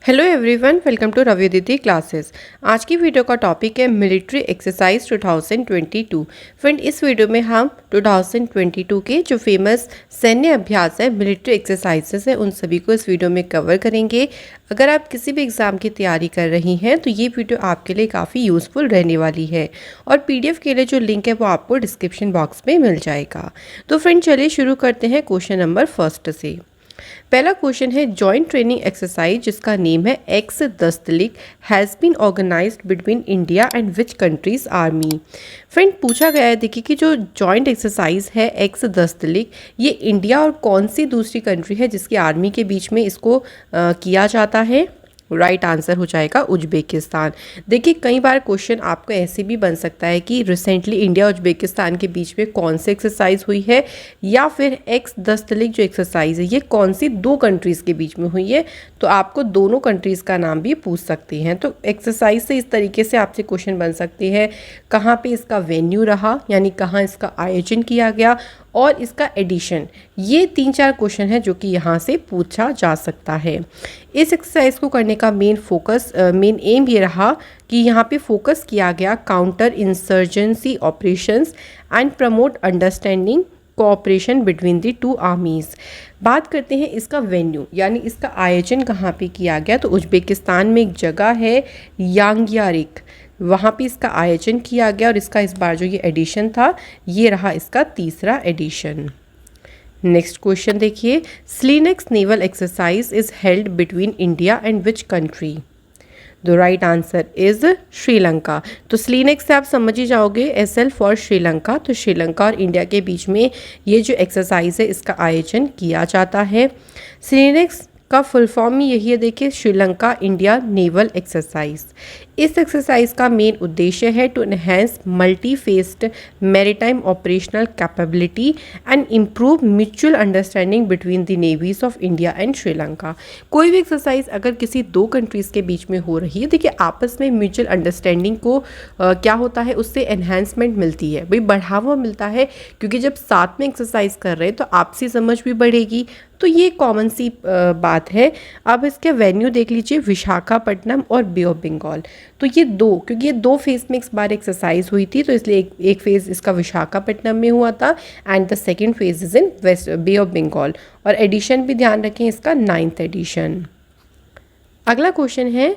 Hello everyone, welcome to Ravi Didi classes. आज की video का टॉपिक है मिलिट्री एक्सरसाइज 2022। फ्रेंड, इस वीडियो में हम 2022 के जो फेमस सैन्य अभ्यास है, मिलिट्री एक्सरसाइजेस है, उन सभी को इस वीडियो में कवर करेंगे। अगर आप किसी भी एग्ज़ाम की तैयारी कर रही हैं तो ये वीडियो आपके लिए काफ़ी यूज़फुल रहने वाली है। और पीडीएफ के लिए जो लिंक है वो आपको डिस्क्रिप्शन बॉक्स में मिल जाएगा। तो फ्रेंड, चलिए शुरू करते हैं क्वेश्चन नंबर फर्स्ट से। पहला क्वेश्चन है जॉइंट ट्रेनिंग एक्सरसाइज जिसका नेम है ex Dustlik has been organised between India and which countries army. Friend, पूछा गया है, देखिए कि जो जॉइंट एक्सरसाइज है एक्स दस्तलिक, ये इंडिया और कौन सी दूसरी कंट्री है जिसकी आर्मी के बीच में इसको किया जाता है। राइट आंसर हो जाएगा उज्बेकिस्तान। देखिए, कई बार क्वेश्चन आपको ऐसे भी बन सकता है कि रिसेंटली इंडिया और उज्बेकिस्तान के बीच में कौन सी एक्सरसाइज हुई है, या फिर एक्स दस्तलिक जो एक्सरसाइज है ये कौन सी दो कंट्रीज़ के बीच में हुई है। तो आपको दोनों कंट्रीज़ का नाम भी पूछ सकते हैं। तो एक्सरसाइज से इस तरीके से आपसे क्वेश्चन बन सकते हैं, कहाँ पे इसका वेन्यू रहा, यानी कहाँ इसका आयोजन किया गया, और इसका एडिशन। ये 3-4 क्वेश्चन है जो कि यहाँ से पूछा जा सकता है। इस एक्सरसाइज को करने का मेन एम ये रहा कि यहाँ पे फोकस किया गया counter insurgency operations and promote understanding cooperation between the to armies. बात करते हैं इसका वेन्यू, यानी इसका आयोजन कहाँ पे किया गया। तो उज्बेकिस्तान में एक जगह है यांग्यारिक, वहाँ पे इसका आयोजन किया गया, और इसका इस बार जो ये एडिशन था ये रहा इसका तीसरा एडिशन। नेक्स्ट क्वेश्चन देखिए, SLINEX naval exercise is held between India and which country. The right answer is Sri Lanka. तो स्लीनेक्स से आप समझ ही जाओगे, एसएल फॉर श्रीलंका। तो श्रीलंका और इंडिया के बीच में ये जो एक्सरसाइज है इसका आयोजन किया जाता है। स्लीनेक्स का फुल फॉर्म ही यही है, देखिए, श्रीलंका इंडिया नेवल एक्सरसाइज। इस एक्सरसाइज का मेन उद्देश्य है to enhance multi faced maritime operational capability and improve mutual understanding between the navies of India and Sri Lanka. कोई भी एक्सरसाइज अगर किसी दो कंट्रीज़ के बीच में हो रही है, देखिए, आपस में म्यूचुअल अंडरस्टैंडिंग को क्या होता है, उससे एनहेंसमेंट मिलती है, भाई बढ़ावा मिलता है, क्योंकि जब साथ में एक्सरसाइज कर रहे हैं तो आपसी समझ भी बढ़ेगी। तो ये कॉमन सी बात है। अब इसके वेन्यू देख लीजिए, विशाखापट्टनम और बे ऑफ बंगाल। तो ये दो, क्योंकि ये दो फेज में इस बार एक्सरसाइज हुई थी, तो इसलिए एक फेज इसका विशाखापट्टनम में हुआ था and the second phase is in west bay of Bengal. और एडिशन भी ध्यान रखें, इसका 9th एडिशन। अगला क्वेश्चन है,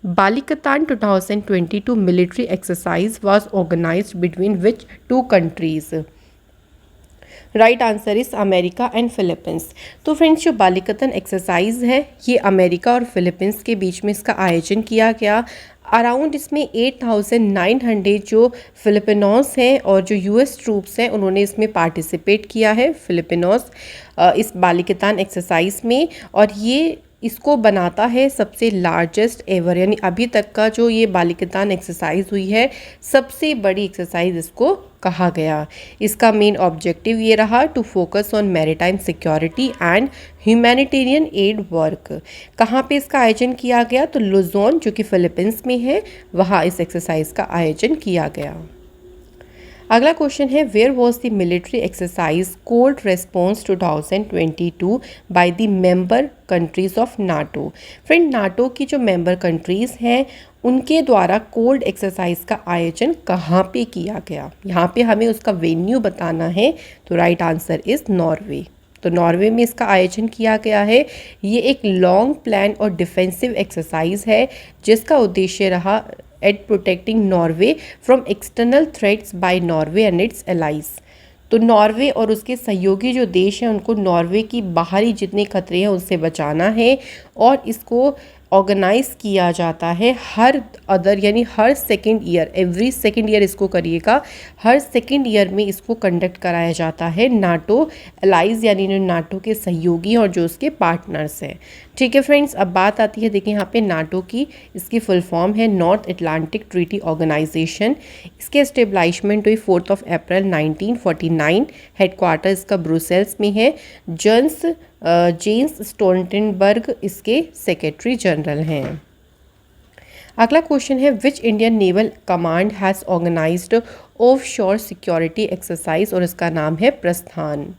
Balikatan 2022 military exercise was organized between which two countries. Right answer is America and Philippines. तो फ्रेंड्स, जो बालिकतन एक्सरसाइज है ये अमेरिका और फिलीपींस के बीच में इसका आयोजन किया गया। अराउंड इसमें 8,900 जो फिलिपिनोस हैं और जो यूएस ट्रूप्स हैं उन्होंने इसमें पार्टिसिपेट किया है, फिलिपिनोस, इस बालिकतान एक्सरसाइज में। और ये इसको बनाता है सबसे लार्जेस्ट एवर, यानी अभी तक का जो ये बालिकतान एक्सरसाइज हुई है सबसे बड़ी एक्सरसाइज इसको कहा गया। इसका मेन ऑब्जेक्टिव ये रहा to focus on maritime security and humanitarian aid work. कहाँ पे इसका आयोजन किया गया, तो लुजोन जो कि फिलीपींस में है, वहाँ इस एक्सरसाइज का आयोजन किया गया। अगला क्वेश्चन है, where was the military exercise cold response 2022 by the member countries of NATO. Friend, NATO की जो मेंबर कंट्रीज़ हैं उनके द्वारा कोल्ड एक्सरसाइज का आयोजन कहाँ पे किया गया। यहाँ पे हमें उसका वेन्यू बताना है। तो राइट आंसर इज़ नॉर्वे। तो नॉर्वे में इसका आयोजन किया गया है। ये एक लॉन्ग प्लान और डिफेंसिव एक्सरसाइज है जिसका उद्देश्य रहा at protecting Norway from external threats by Norway and its allies. तो नॉर्वे और उसके सहयोगी जो देश हैं उनको नॉर्वे की बाहरी जितने खतरे हैं उससे बचाना है, और इसको ऑर्गेनाइज किया जाता है हर अदर, यानी हर second year, every second year इसको करिएगा, हर सेकेंड ईयर में इसको कंडक्ट कराया जाता है नाटो एलाइज, यानी जो नाटो के सहयोगी और जो उसके पार्टनर्स हैं। ठीक है फ्रेंड्स, अब बात आती है, देखिए यहाँ पे नाटो की, इसकी फुल फॉर्म है नॉर्थ अटलांटिक ट्रीटी ऑर्गेनाइजेशन। इसके एस्टेब्लिशमेंट हुई 4 अप्रैल 1949। हेडक्वार्टर इसका ब्रुसेल्स में है। जेम्स स्टोल्टनबर्ग इसके सेक्रेटरी जनरल हैं। अगला क्वेश्चन है, which Indian naval command has organized offshore security exercise, और इसका नाम है प्रस्थान।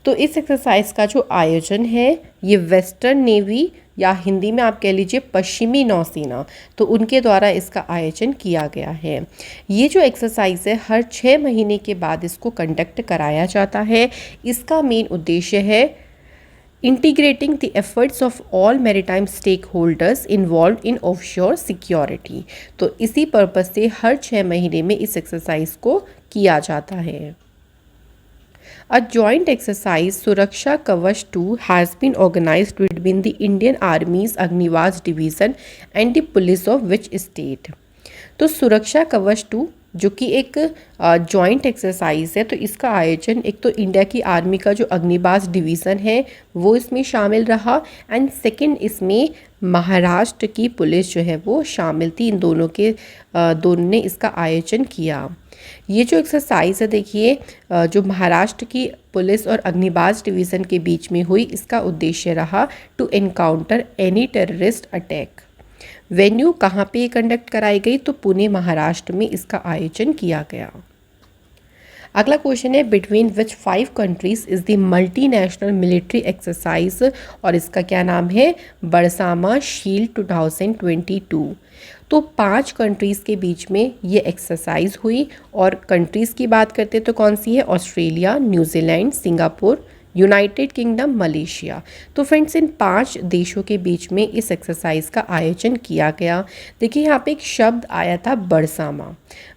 तो इस एक्सरसाइज का जो आयोजन है ये वेस्टर्न नेवी या हिंदी में आप कह लीजिए पश्चिमी नौसेना, तो उनके द्वारा इसका आयोजन किया गया है। ये जो एक्सरसाइज है हर 6 महीने के बाद इसको कंडक्ट कराया जाता है। इसका मेन उद्देश्य है integrating the efforts of all maritime stakeholders involved in offshore security। तो इसी पर्पस से हर 6 महीने में इस एक्सरसाइज को किया जाता है। A joint exercise Suraksha Kavach 2 has been organized between the Indian Army's Agnivas Division and the police of which state? तो सुरक्षा कवच 2 जो कि एक जॉइंट एक्सरसाइज है, तो इसका आयोजन एक तो इंडिया की आर्मी का जो अग्निबाज डिवीज़न है वो इसमें शामिल रहा, एंड सेकंड इसमें महाराष्ट्र की पुलिस जो है वो शामिल थी। इन दोनों ने इसका आयोजन किया। ये जो एक्सरसाइज है देखिए जो महाराष्ट्र की पुलिस और अग्निबाज डिवीज़न के बीच में हुई, इसका उद्देश्य रहा to encounter any terrorist attack. Venue कहाँ पे कंडक्ट कराई गई? तो पुणे महाराष्ट्र में इसका आयोजन किया गया। अगला क्वेश्चन है between which 5 countries is the multinational military exercise, और इसका क्या नाम है? Bersama shield 2022। तो 5 कंट्रीज़ के बीच में ये एक्सरसाइज हुई, और कंट्रीज़ की बात करते तो कौन सी है? Australia, New Zealand, Singapore, United kingdom, Malaysia. तो फ्रेंड्स इन 5 देशों के बीच में इस एक्सरसाइज का आयोजन किया गया। देखिए यहाँ पे एक शब्द आया था बरसामा।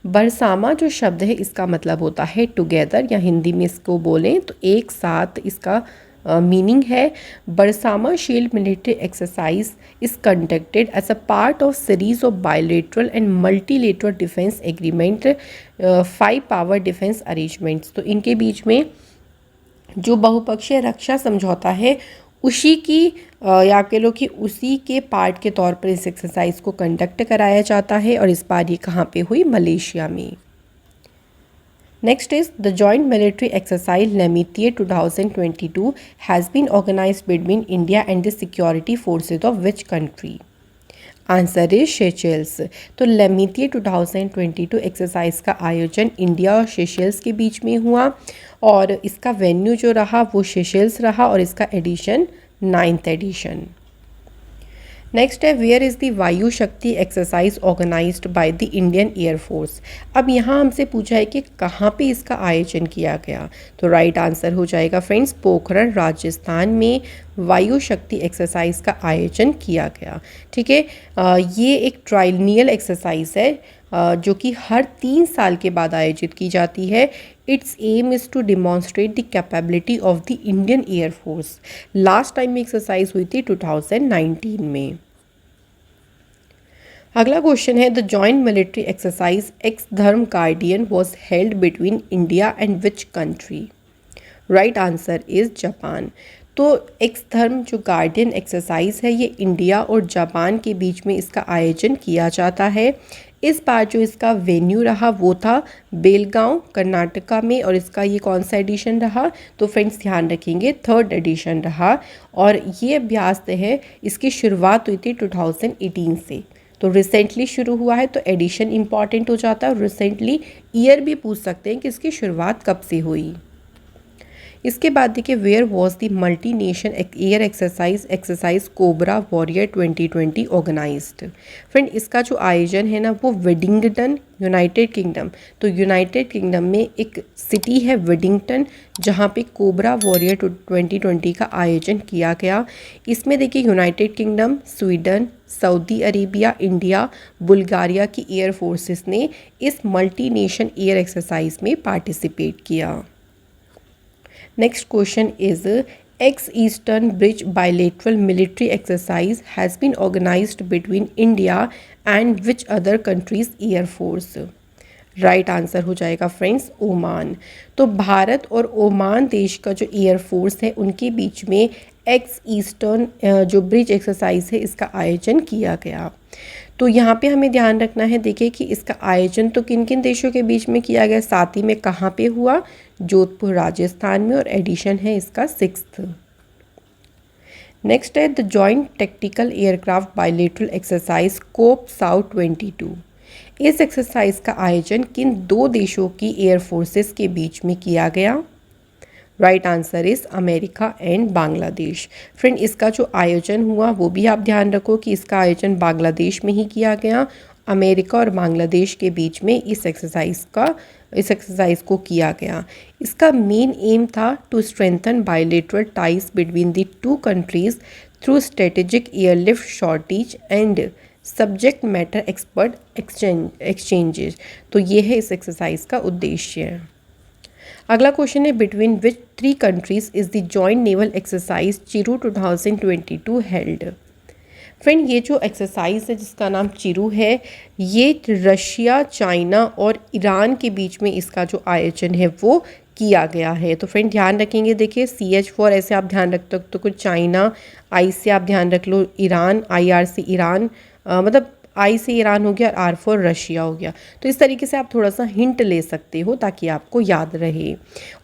बरसामा जो शब्द है इसका मतलब होता है टुगेदर, या हिंदी में इसको बोलें तो एक साथ। इसका मीनिंग है Bersama shield military exercise is conducted as a part of series of bilateral and multilateral defence agreement 5 power defence arrangements. तो इनके बीच में जो बहुपक्षीय रक्षा समझौता है उसी की या आप कह लो कि उसी के पार्ट के तौर पर इस एक्सरसाइज को कंडक्ट कराया जाता है, और इस बार ये कहाँ पे हुई? मलेशिया में। Next is the joint military exercise Lamitiye 2022 has been organised between India and the security forces of which country? Answer is Seychelles. तो लेमितिये 2022 एक्सरसाइज का आयोजन इंडिया और सेशेल्स के बीच में हुआ, और इसका वेन्यू जो रहा वो सेशेल्स रहा, और इसका एडिशन 9th एडिशन। नेक्स्ट है where is the Vayu Shakti exercise organized by the Indian air force. अब यहाँ हमसे पूछा है कि कहाँ पे इसका आयोजन किया गया, तो राइट आंसर हो जाएगा फ्रेंड्स पोखरण राजस्थान में वायु शक्ति एक्सरसाइज का आयोजन किया गया। ठीक है, ये एक ट्राइलिनियल एक्सरसाइज है जो कि हर 3 साल के बाद आयोजित की जाती है। Its aim is to demonstrate the capability of the Indian air force. Last time exercise हुई थी 2019 में। अगला क्वेश्चन है the joint military exercise ex Dharma guardian was held between India and which country? Right answer is Japan. तो ex Dharma जो guardian exercise है ये India और जापान के बीच में इसका आयोजन किया जाता है। इस बार जो इसका वेन्यू रहा वो था बेलगांव कर्नाटका में, और इसका ये कौन सा एडिशन रहा? तो फ्रेंड्स ध्यान रखेंगे 3rd एडिशन रहा, और ये अभ्यास है इसकी शुरुआत हुई थी 2018 से। तो रिसेंटली शुरू हुआ है, तो एडिशन इंपॉर्टेंट हो जाता है, और रिसेंटली ईयर भी पूछ सकते हैं कि इसकी शुरुआत कब से हुई। इसके बाद देखिए where was the multi nation air exercise cobra warrior 2020 organized? Friend इसका जो आयोजन है ना वो वेडिंगटन यूनाइटेड किंगडम। तो यूनाइटेड किंगडम में एक सिटी है वेडिंगटन जहाँ पे कोबरा वॉरियर 2020 का आयोजन किया गया। इसमें देखिए United kingdom, Sweden, Saudi Arabia, India, Bulgaria की एयर फोर्सेस ने इस मल्टी नेशन एयर एक्सरसाइज में पार्टिसिपेट किया। Next question is ex-Eastern Bridge bilateral military exercise has been organized between India and which other country's air force? Right answer हो जाएगा friends Oman. तो भारत और Oman देश का जो एयर फोर्स है उनके बीच में एक्स ईस्टर्न जो ब्रिज एक्सरसाइज है इसका आयोजन किया गया। तो यहाँ पे हमें ध्यान रखना है, देखिए कि इसका आयोजन तो किन किन देशों के बीच में किया गया, साथ ही में कहाँ पे हुआ? जोधपुर राजस्थान में, और एडिशन है इसका 6th। नेक्स्ट है the joint tactical aircraft bilateral exercise cope south 22। इस एक्सरसाइज का आयोजन किन 2 देशों की एयर फोर्सेस के बीच में किया गया? Right answer is America and Bangladesh. Friend, इसका जो आयोजन हुआ वो भी आप ध्यान रखो कि इसका आयोजन बांग्लादेश में ही किया गया। अमेरिका और बांग्लादेश के बीच में इस एक्सरसाइज को किया गया। इसका मेन एम था to strengthen bilateral ties between the two countries through strategic airlift shortage and subject matter expert exchanges. तो ये है इस एक्सरसाइज का उद्देश्य। अगला क्वेश्चन है, between which 3 countries is the joint naval exercise Chiru 2022 held. Friend, ये जो एक्सरसाइज है जिसका नाम चिरू है, ये रशिया, चाइना और ईरान के बीच में इसका जो आयोजन है वो किया गया है। तो फ्रेंड ध्यान रखेंगे, देखिए CH4 ऐसे आप ध्यान रख सकते हो, कुछ चाइना, I से आप ध्यान रख लो ईरान, IR से ईरान, मतलब I से ईरान हो गया और R फॉर रशिया हो गया। तो इस तरीके से आप थोड़ा सा हिंट ले सकते हो ताकि आपको याद रहे।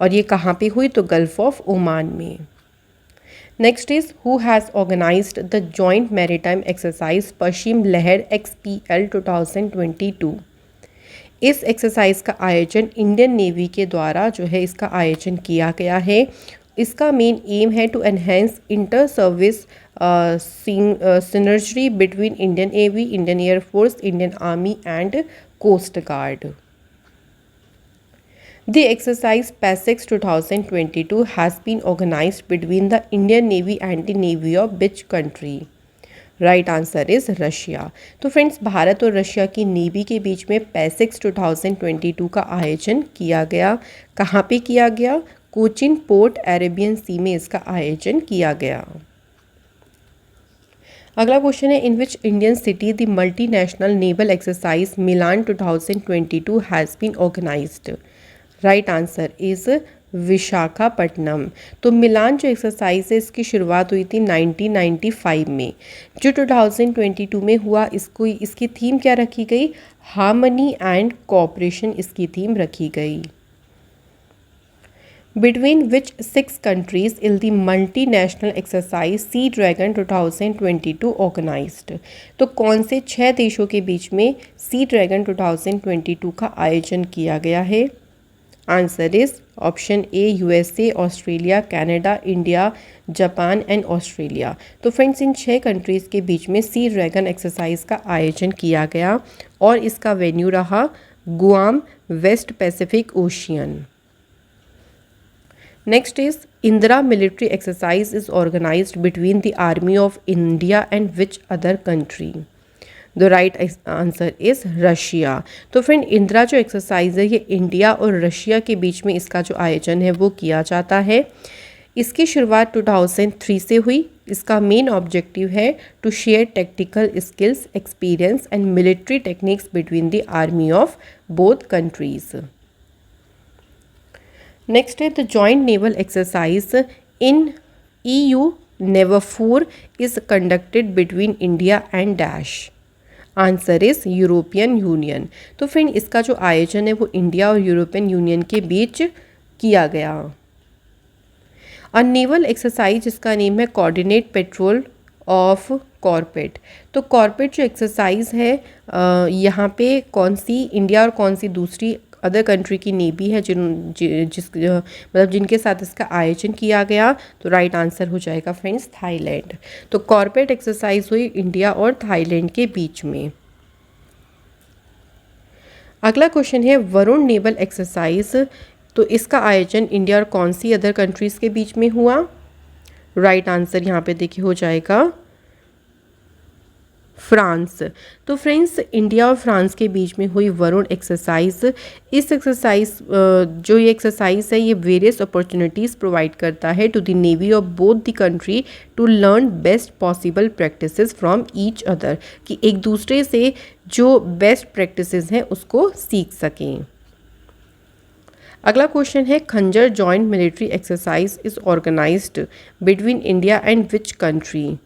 और ये कहाँ पे हुई, तो गल्फ ऑफ ओमान में। Next is, who has organised the joint maritime exercise Paschim Lehar XPL 2022। इस एक्सरसाइज का आयोजन इंडियन नेवी के द्वारा जो है इसका आयोजन किया गया है। इसका मेन एम है to enhance inter service synergy between Indian navy, Indian air force, Indian army and coast guard. The exercise PASEX 2022 has been organized between the Indian Navy and the Navy of which country? Right answer is Russia. तो friends, Bharat और Russia की navy के बीच में PASSEX 2022 का आयोजन किया गया। कहाँ पे किया गया? कोचिन पोर्ट अरेबियन सी में इसका आयोजन किया गया। अगला क्वेश्चन है, in which Indian city the multinational naval exercise Milan 2022 has been organised. Right answer is Visakhapatnam. तो मिलान जो एक्सरसाइज है इसकी शुरुआत हुई थी 1995 में। जो 2022 में हुआ, इसकी थीम क्या रखी गई? हार्मनी एंड कोऑपरेशन इसकी थीम रखी गई। Between which 6 countries is the multinational exercise sea dragon 2022 organized. तो कौन से 6 देशों के बीच में सी ड्रैगन 2022 का आयोजन किया गया है? Answer is option A USA, Australia, Canada, India, Japan and Australia. तो फ्रेंड्स, इन 6 कंट्रीज़ के बीच में सी ड्रैगन एक्सरसाइज का आयोजन किया गया और इसका वेन्यू रहा Guam, west pacific ocean. Next is, Indira military exercise is organized between the army of India and which other country? The right answer is Russia. तो फ्रेंड, इंदिरा जो एक्सरसाइज है ये इंडिया और रशिया के बीच में इसका जो आयोजन है वो किया जाता है। इसकी शुरुआत 2003 से हुई। इसका मेन ऑब्जेक्टिव है to share technical skills, experience and military techniques between the army of both countries. Next है, the joint naval exercise in EU NAVFOR is conducted between India and dash. Answer is European Union. तो friend, इसका जो आयोजन है वो India और European union के बीच किया गया। और नेवल एक्सरसाइज जिसका नेम है कोऑर्डिनेट पेट्रोल ऑफ कॉर्पेट। तो कॉर्पेट जो एक्सरसाइज है यहाँ पे कौन सी इंडिया और कौन सी दूसरी अदर कंट्री की नेवी है मतलब जिनके साथ इसका आयोजन किया गया? तो राइट आंसर हो जाएगा फ्रेंड्स थाईलैंड। तो कॉर्पोरेट एक्सरसाइज हुई इंडिया और थाईलैंड के बीच में। अगला क्वेश्चन है, वरुण नेवल एक्सरसाइज। तो इसका आयोजन इंडिया और कौन सी अदर कंट्रीज़ के बीच में हुआ? राइट आंसर यहाँ पे देखिए हो जाएगा फ्रांस। तो फ्रेंड्स, इंडिया और फ्रांस के बीच में हुई वरुण एक्सरसाइज। इस एक्सरसाइज जो ये एक्सरसाइज है ये वेरियस अपॉर्चुनिटीज़ प्रोवाइड करता है to the navy of both the country to learn best possible practices from each other, कि एक दूसरे से जो बेस्ट प्रैक्टिसेस हैं उसको सीख सकें। अगला क्वेश्चन है, Khanjar joint military exercise is organized between India and which country?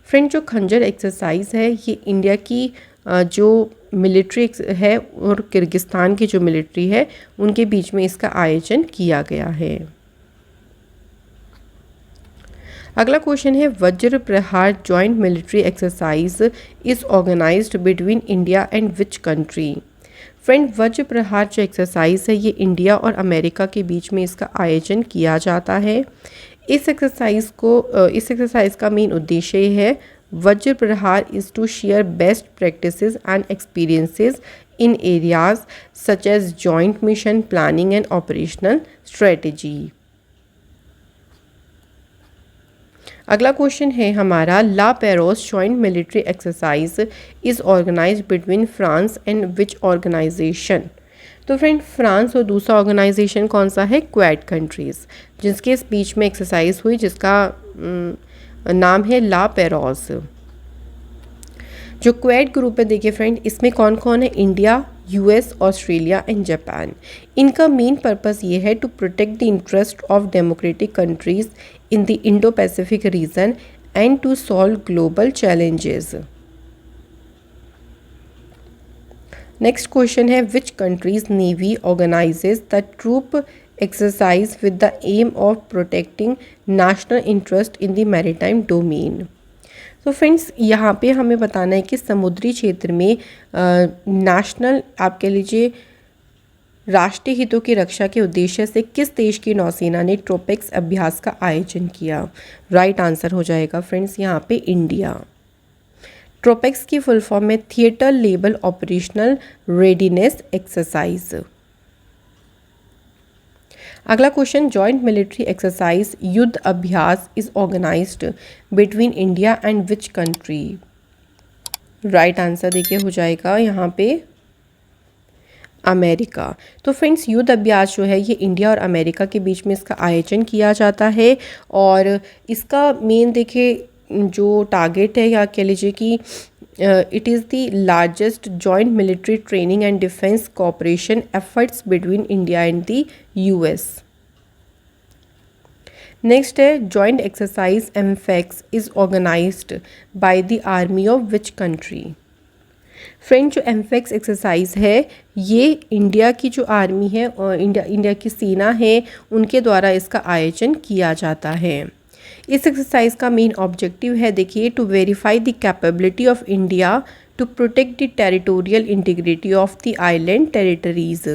Friend, जो खंजर एक्सरसाइज है ये इंडिया की जो मिलिट्री है और किर्गिस्तान की जो मिलिट्री है उनके बीच में इसका आयोजन किया गया है। अगला क्वेश्चन है, Vajra Prahar joint military exercise is organized between India and which country? Friend Vajra Prahar जो एक्सरसाइज है ये इंडिया और अमेरिका के बीच में इसका आयोजन किया जाता है। इस एक्सरसाइज का मेन उद्देश्य ये है, Vajra Prahar is to share best practices and experiences in areas such as joint mission planning and operational strategy. अगला क्वेश्चन है हमारा, La Perouse joint military exercise is organised between France and which organisation. तो friend France और दूसरा organisation कौन सा है, Quad countries, जिसके बीच में एक्सरसाइज हुई जिसका नाम है ला पेरोस। जो क्वेड ग्रुप है देखिए फ्रेंड, इसमें कौन कौन है, India, US, Australia and Japan. इनका मेन पर्पस ये है to protect the interest of democratic countries in the Indo Pacific region and to solve global challenges. Next question है, which country's navy organises the troop exercise with the aim of protecting national interest in the maritime domain. तो friends यहाँ पे हमें बताना है कि समुद्री क्षेत्र में नेशनल आप कह लीजिए राष्ट्रीय हितों की रक्षा के उद्देश्य से किस देश की नौसेना ने ट्रोपेक्स अभ्यास का आयोजन किया। राइट आंसर हो जाएगा फ्रेंड्स यहाँ पे इंडिया। ट्रोपेक्स की फुल फॉर्म में theatre level operational readiness exercise. अगला question, joint military exercise Yudh Abhyas is organized between India and which country. Right answer देखिए हो जाएगा यहाँ पे अमेरिका। तो फ्रेंड्स युद्ध अभ्यास जो है ये इंडिया और अमेरिका के बीच में इसका आयोजन किया जाता है और इसका मेन देखिए जो टारगेट है या कह लीजिए कि it is the largest joint military training and defence cooperation efforts between India and the US. Next है, joint exercise AMPHEX is organised by the army of which country. Friend जो AMPHEX exercise है ये India की जो army है और India की सेना है उनके द्वारा इसका आयोजन किया जाता है। इस एक्सरसाइज का मेन ऑब्जेक्टिव है देखिए to verify the capability of India to protect the territorial integrity of the island territories.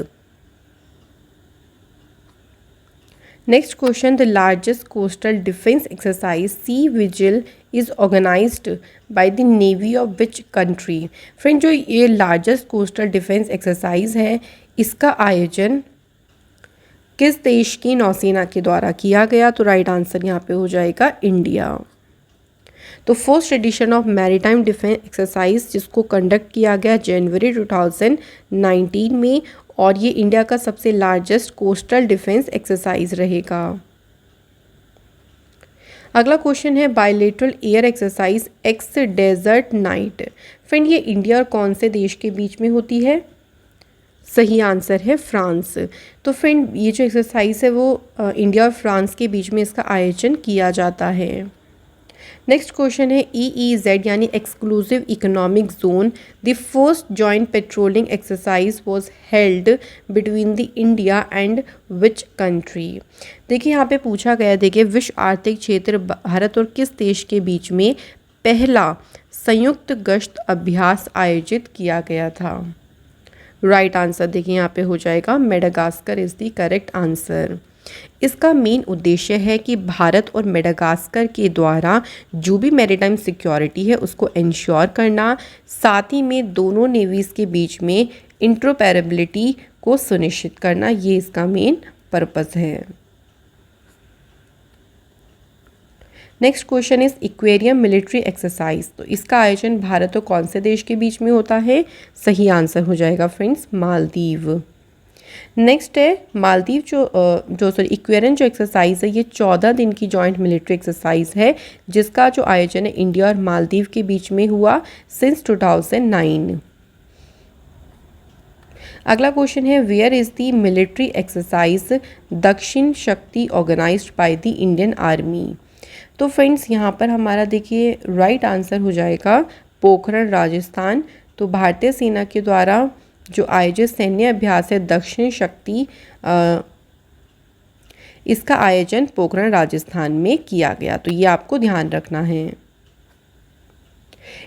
Next question, the largest coastal defence exercise sea vigil is organised by the navy of which country. Friend जो ये largest coastal defence exercise है इसका आयोजन किस देश की नौसेना के द्वारा किया गया। तो राइट आंसर यहाँ पे हो जाएगा इंडिया। तो first edition of maritime defence exercise जिसको कंडक्ट किया गया जनवरी 2019 में और ये इंडिया का सबसे लार्जेस्ट कोस्टल डिफेंस एक्सरसाइज रहेगा। अगला क्वेश्चन है, bilateral air exercise ex desert knight. Friend ये इंडिया और कौन से देश के बीच में होती है। सही आंसर है फ्रांस। तो फ्रेंड ये जो एक्सरसाइज है वो इंडिया और फ्रांस के बीच में इसका आयोजन किया जाता है। नेक्स्ट क्वेश्चन है, EEZ यानी exclusive economic zone the first joint patrolling exercise was held between the India and which country. देखिए यहाँ पे पूछा गया, देखिए विश्व आर्थिक क्षेत्र भारत और किस देश के बीच में पहला संयुक्त गश्त अभ्यास आयोजित किया गया था। राइट आंसर देखिए यहाँ पे हो जाएगा Madagascar is the correct answer. इसका मेन उद्देश्य है कि भारत और मेडागास्कर के द्वारा जो भी मैरीटाइम सिक्योरिटी है उसको इंश्योर करना, साथ ही में दोनों नेवीज़ के बीच में इंटरऑपरेबिलिटी को सुनिश्चित करना, ये इसका मेन पर्पस है। Next question is equilibrium military exercise. तो इसका आयोजन भारत और कौन से देश के बीच में होता है। सही आंसर हो जाएगा फ्रेंड्स मालदीव। नेक्स्ट है मालदीव इक्वेरियम जो एक्सरसाइज है ये 14 दिन की जॉइंट मिलिट्री एक्सरसाइज है जिसका जो आयोजन है इंडिया और मालदीव के बीच में हुआ सिंस 2009। अगला क्वेश्चन है, where is the military exercise Dakshin Shakti organized by the Indian army. तो फ्रेंड्स यहाँ पर हमारा देखिए राइट आंसर हो जाएगा पोखरण राजस्थान। तो भारतीय सेना के द्वारा जो आयोजित सैन्य अभ्यास है दक्षिण शक्ति इसका आयोजन पोखरण राजस्थान में किया गया। तो ये आपको ध्यान रखना है।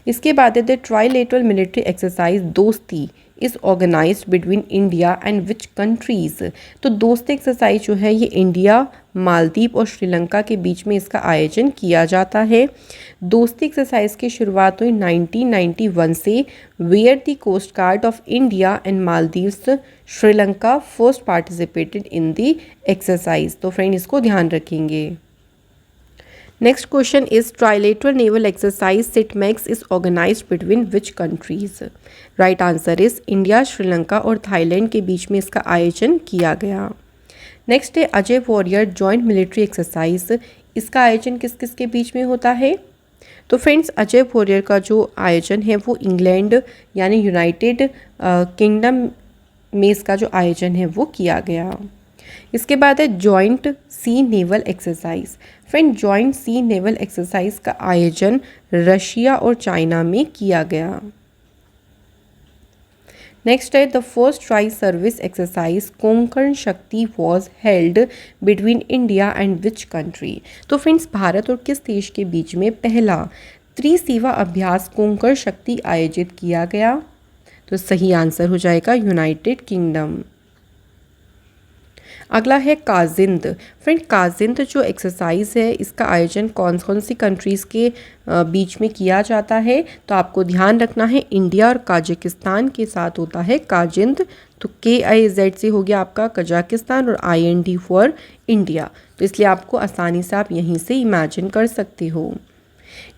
इसके बाद है the trilateral military exercise Dosti is organised between India and which countries. तो दोस्ती एक्सरसाइज जो है ये इंडिया, मालदीव और श्रीलंका के बीच में इसका आयोजन किया जाता है। दोस्ती एक्सरसाइज की शुरुआत हुई 1991 से, where the coast guard of India and Maldives Sri Lanka first participated in the exercise. तो फ्रेंड इसको ध्यान रखेंगे। Next question is trilateral naval exercise SITMEX is organized between which countries. Right answer is India, Sri Lanka और Thailand के बीच में इसका आयोजन किया गया। नेक्स्ट है Ajay warrior joint military exercise. इसका आयोजन किस किस के बीच में होता है? तो फ्रेंड्स अजय वॉरियर का जो आयोजन है वो इंग्लैंड यानी यूनाइटेड किंगडम में इसका जो आयोजन है वो किया गया। इसके बाद है जॉइंट सी नेवल एक्सरसाइज। फ्रेंड जॉइंट सी नेवल एक्सरसाइज का आयोजन रशिया और चाइना में किया गया। नेक्स्ट है the first tri service exercise Konkan Shakti was held between India and which country. तो फ्रेंड्स भारत और किस देश के बीच में पहला त्रिसेवा अभ्यास कोंकण शक्ति आयोजित किया गया? तो सही आंसर हो जाएगा यूनाइटेड किंगडम। अगला है काजिंद। फ्रेंड काजिंद जो एक्सरसाइज है इसका आयोजन कौन कौन सी कंट्रीज़ के बीच में किया जाता है? तो आपको ध्यान रखना है इंडिया और काजाकिस्तान के साथ होता है काजिंद। तो KIZ से हो गया आपका कजाकिस्तान और IND फॉर इंडिया। तो इसलिए आपको आसानी से आप यहीं से इमेजिन कर सकते हो।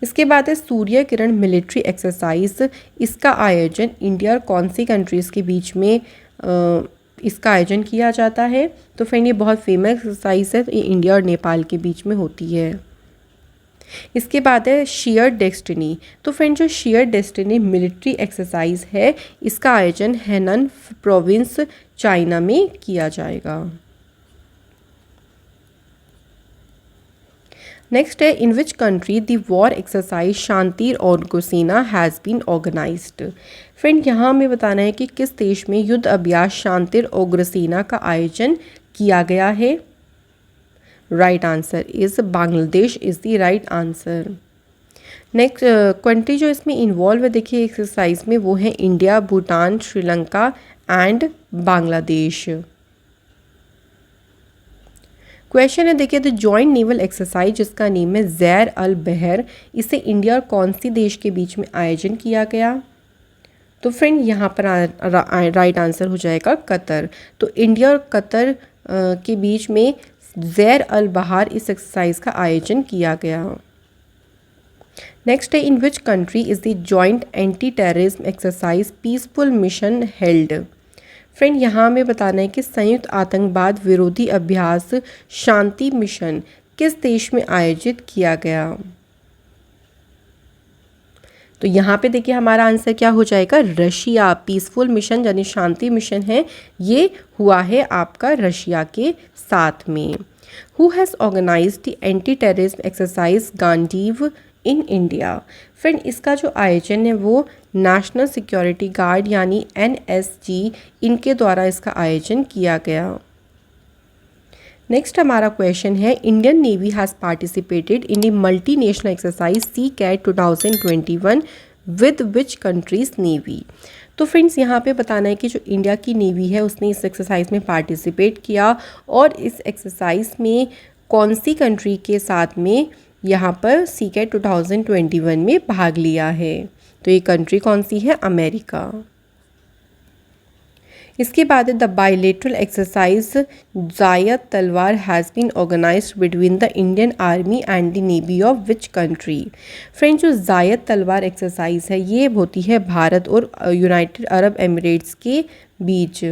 इसके बाद है सूर्य किरण मिलिट्री एक्सरसाइज। इसका आयोजन इंडिया और कौन सी कंट्रीज़ के बीच में इसका आयोजन किया जाता है? तो फ्रेंड ये बहुत फेमस एक्सरसाइज है, तो ये इंडिया और नेपाल के बीच में होती है। इसके बाद है शेयर डेस्टिनी। तो फ्रेंड जो शेयर डेस्टिनी मिलिट्री एक्सरसाइज है इसका आयोजन हेनन प्रोविंस चाइना में किया जाएगा। नेक्स्ट है in which country the war exercise Shantir Ogroshena has been organised. Friend यहाँ हमें बताना है कि किस देश में युद्ध अभ्यास शांतिर और गुसेना का आयोजन किया गया है। Right answer is Bangladesh is the right answer. Next country जो इसमें इन्वॉल्व है देखिए एक्सरसाइज में वो है India, Bhutan, Sri Lanka and Bangladesh. Question है देखिए द जॉइंट नेवल एक्सरसाइज जिसका नेम है ज़ैर अल बहर, इसे इंडिया और कौन सी देश के बीच में आयोजन किया गया? तो फ्रेंड यहाँ पर राइट आंसर हो जाएगा कतर। तो इंडिया और कतर के बीच में ज़ैर अल बहर इस एक्सरसाइज का आयोजन किया गया। नेक्स्ट है in which country is the joint anti terrorism exercise peaceful mission held. Friend यहाँ हमें बताना है कि संयुक्त आतंकवाद विरोधी अभ्यास शांति मिशन किस देश में आयोजित किया गया? तो यहाँ पे देखिए हमारा आंसर क्या हो जाएगा? रशिया। पीसफुल मिशन यानी शांति मिशन है ये हुआ है आपका रशिया के साथ में। Who has organised the anti terrorism exercise Gandiv in India. Friend इसका जो आयोजन है वो नेशनल सिक्योरिटी गार्ड यानी NSG इनके द्वारा इसका आयोजन किया गया। नेक्स्ट हमारा क्वेश्चन है Indian navy has participated in the multi national exercise CAT 2021 with which country's navy. तो फ्रेंड्स यहाँ पे बताना है कि जो इंडिया की नेवी है उसने इस एक्सरसाइज में पार्टिसिपेट किया और इस एक्सरसाइज में कौन सी कंट्री के साथ में यहाँ पर CAT 2021 में भाग लिया है? तो ये कंट्री कौन सी है? अमेरिका। इसके बाद the bilateral exercise Zayed Talwar has been organised between the Indian army and the navy of which country. Friend Zayed जायद तलवार एक्सरसाइज है ये होती है भारत और यूनाइटेड अरब एमिरेट्स के बीच।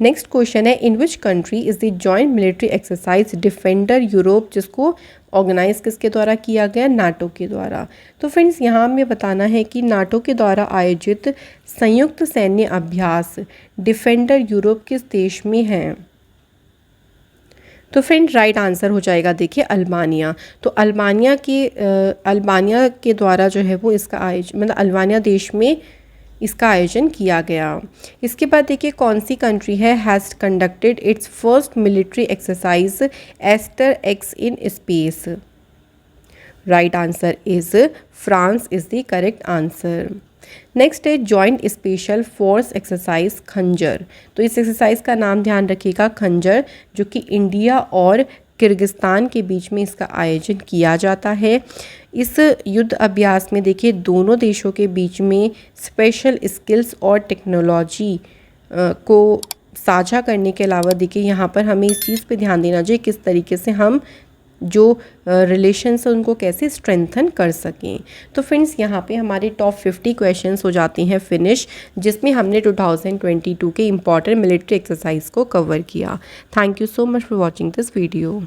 नेक्स्ट क्वेश्चन है in which country is the joint military exercise defender Europe, जिसको ऑर्गेनाइज किसके द्वारा किया गया? नाटो के द्वारा। तो फ्रेंड्स यहाँ हमें बताना है कि नाटो के द्वारा आयोजित संयुक्त सैन्य अभ्यास डिफेंडर यूरोप किस देश में है? तो फ्रेंड राइट आंसर हो जाएगा देखिए अल्बानिया। तो अल्बानिया के द्वारा जो है वो इसका आयोजन मतलब अल्बानिया देश में इसका आयोजन किया गया। इसके बाद देखिए कौन सी कंट्री है has conducted its first military exercise aster X in space. Right answer is France is the correct answer. Next है joint special force exercise Khanjar. तो इस एक्सरसाइज का नाम ध्यान रखिएगा खंजर, जो कि इंडिया और किर्गिस्तान के बीच में इसका आयोजन किया जाता है। इस युद्ध अभ्यास में देखिए दोनों देशों के बीच में स्पेशल स्किल्स और टेक्नोलॉजी को साझा करने के अलावा देखिए यहाँ पर हमें इस चीज़ पे ध्यान देना चाहिए किस तरीके से हम जो रिलेशंस है उनको कैसे स्ट्रेंथन कर सकें। तो फ्रेंड्स यहाँ पे हमारे टॉप 50 क्वेश्चंस हो जाते हैं फिनिश, जिसमें हमने 2022 के इम्पॉर्टेंट मिलिट्री एक्सरसाइज को कवर किया। Thank you so much for watching this video.